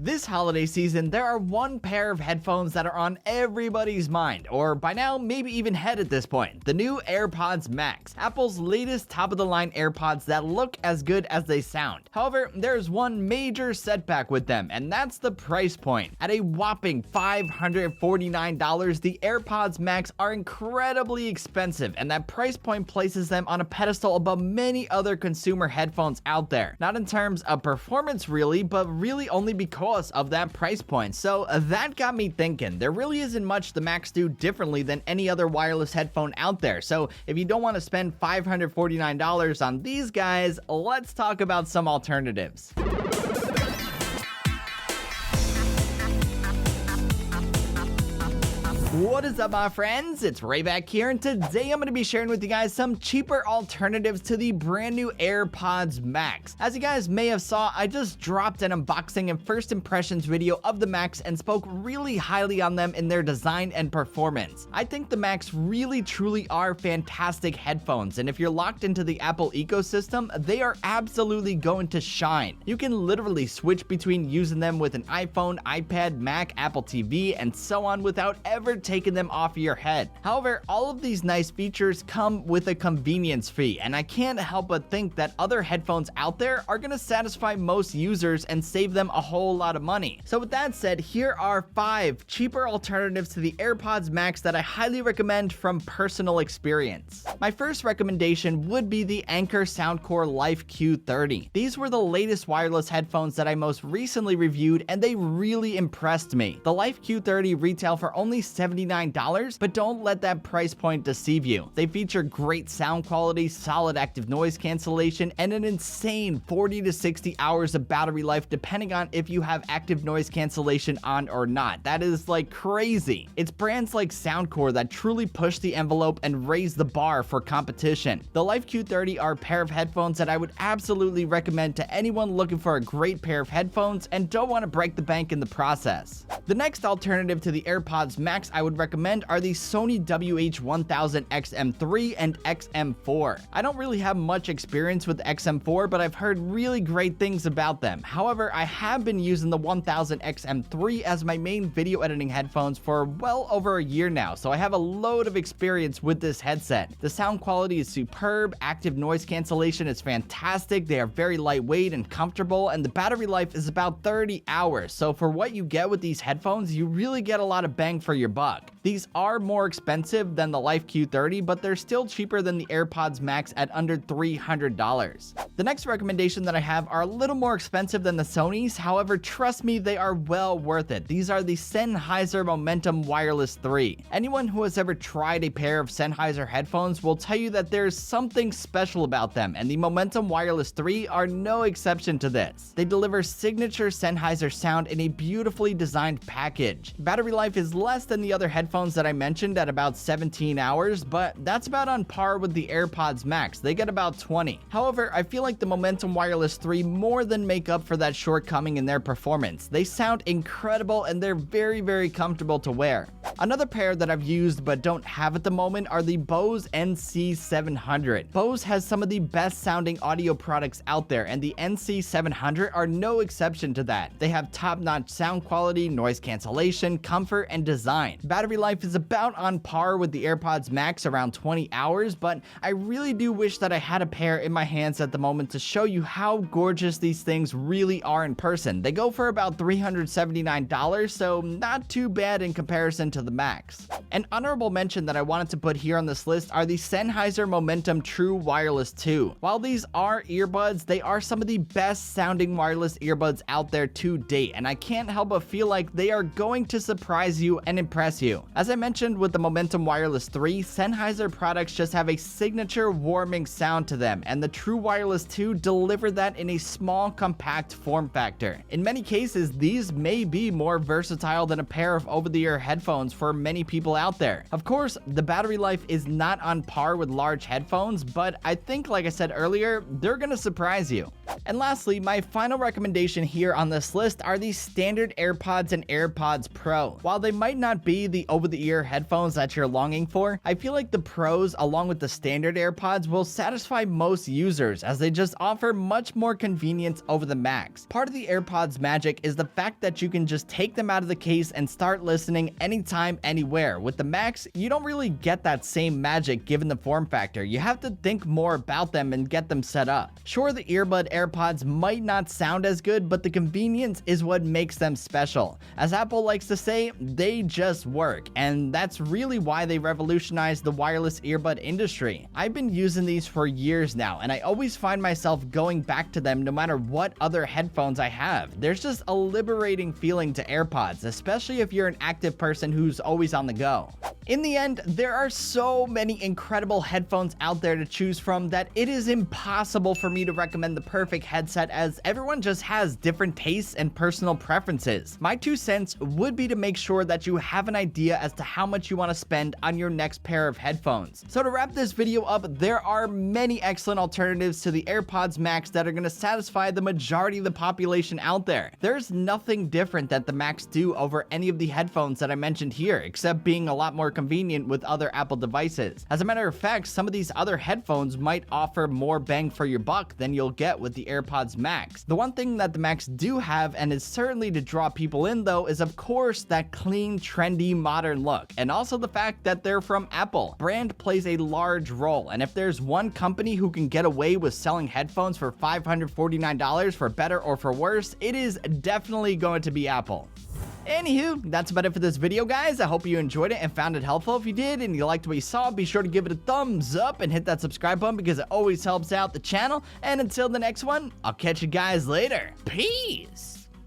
This holiday season, there are one pair of headphones that are on everybody's mind, or by now, maybe even head at this point. The new AirPods Max, Apple's latest top-of-the-line AirPods that look as good as they sound. However, there's one major setback with them, and that's the price point. At a whopping $549, the AirPods Max are incredibly expensive, and that price point places them on a pedestal above many other consumer headphones out there. Not in terms of performance really, but really only because of that price point. So that got me thinking, there really isn't much the Max do differently than any other wireless headphone out there. So if you don't want to spend $549 on these guys, let's talk about some alternatives. What is up, my friends? It's Ray back here, and today I'm going to be sharing with you guys some cheaper alternatives to the brand new AirPods Max. As you guys may have saw, I just dropped an unboxing and first impressions video of the Max and spoke really highly on them in their design and performance. I think the Max really truly are fantastic headphones, and if you're locked into the Apple ecosystem, they are absolutely going to shine. You can literally switch between using them with an iPhone, iPad, Mac, Apple TV, and so on without ever taking them off your head. However, all of these nice features come with a convenience fee, and I can't help but think that other headphones out there are going to satisfy most users and save them a whole lot of money. So with that said, here are 5 cheaper alternatives to the AirPods Max that I highly recommend from personal experience. My first recommendation would be the Anker Soundcore Life Q30. These were the latest wireless headphones that I most recently reviewed, and they really impressed me. The Life Q30 retail for only $79, but don't let that price point deceive you. They feature great sound quality, solid active noise cancellation, and an insane 40 to 60 hours of battery life depending on if you have active noise cancellation on or not. That is like crazy. It's brands like Soundcore that truly push the envelope and raise the bar for competition. The Life Q30 are a pair of headphones that I would absolutely recommend to anyone looking for a great pair of headphones and don't want to break the bank in the process. The next alternative to the AirPods Max I would recommend are the Sony WH-1000 XM3 and XM4. I don't really have much experience with XM4, but I've heard really great things about them. However, I have been using the 1000 XM3 as my main video editing headphones for well over a year now, so I have a load of experience with this headset. The sound quality is superb, active noise cancellation is fantastic, they are very lightweight and comfortable, and the battery life is about 30 hours. So for what you get with these headphones, you really get a lot of bang for your buck. These are more expensive than the Life Q30, but they're still cheaper than the AirPods Max at under $300. The next recommendation that I have are a little more expensive than the Sonys, however, trust me, they are well worth it. These are the Sennheiser Momentum Wireless 3. Anyone who has ever tried a pair of Sennheiser headphones will tell you that there's something special about them, and the Momentum Wireless 3 are no exception to this. They deliver signature Sennheiser sound in a beautifully designed package. Battery life is less than the other headphones that I mentioned at about 17 hours, but that's about on par with the AirPods Max. They get about 20. However, I feel like the Momentum Wireless 3 more than make up for that shortcoming in their performance. They sound incredible and they're very, very comfortable to wear. Another pair that I've used but don't have at the moment are the Bose NC700. Bose has some of the best sounding audio products out there, and the NC700 are no exception to that. They have top-notch sound quality, noise cancellation, comfort, and design. Battery life is about on par with the AirPods Max, around 20 hours, but I really do wish that I had a pair in my hands at the moment to show you how gorgeous these things really are in person. They go for about $379, so not too bad in comparison to the Max. An honorable mention that I wanted to put here on this list are the Sennheiser Momentum True Wireless 2. While these are earbuds, they are some of the best sounding wireless earbuds out there to date, and I can't help but feel like they are going to surprise you and impress you. As I mentioned with the Momentum Wireless 3, Sennheiser products just have a signature warming sound to them, and the True Wireless 2 deliver that in a small, compact form factor. In many cases, these may be more versatile than a pair of over-the-ear headphones for many people out there. Of course, the battery life is not on par with large headphones, but I think, like I said earlier, they're gonna surprise you. And lastly, my final recommendation here on this list are the standard AirPods and AirPods Pro. While they might not be the over-the-ear headphones that you're longing for, I feel like the Pros, along with the standard AirPods, will satisfy most users as they just offer much more convenience over the Max. Part of the AirPods magic is the fact that you can just take them out of the case and start listening anytime, anywhere. With the Max, you don't really get that same magic given the form factor. You have to think more about them and get them set up. Sure, the earbud AirPods might not sound as good, but the convenience is what makes them special. As Apple likes to say, they just work, and that's really why they revolutionized the wireless earbud industry. I've been using these for years now, and I always find myself going back to them no matter what other headphones I have. There's just a liberating feeling to AirPods, especially if you're an active person who's always on the go. In the end, there are so many incredible headphones out there to choose from that it is impossible for me to recommend the perfect headset, as everyone just has different tastes and personal preferences. My 2 cents would be to make sure that you have an idea as to how much you want to spend on your next pair of headphones. So to wrap this video up, there are many excellent alternatives to the AirPods Max that are going to satisfy the majority of the population out there. There's nothing different that the Max do over any of the headphones that I mentioned here, except being a lot more convenient with other Apple devices. As a matter of fact, some of these other headphones might offer more bang for your buck than you'll get with the AirPods Max. The one thing that the Max do have, and is certainly to draw people in though, is of course that clean, trendy, modern look, and also the fact that they're from Apple. Brand plays a large role, and if there's one company who can get away with selling headphones for $549 for better or for worse, it is definitely going to be Apple. Anywho, that's about it for this video, guys. I hope you enjoyed it and found it helpful. If you did and you liked what you saw, be sure to give it a thumbs up and hit that subscribe button because it always helps out the channel. And until the next one, I'll catch you guys later. Peace!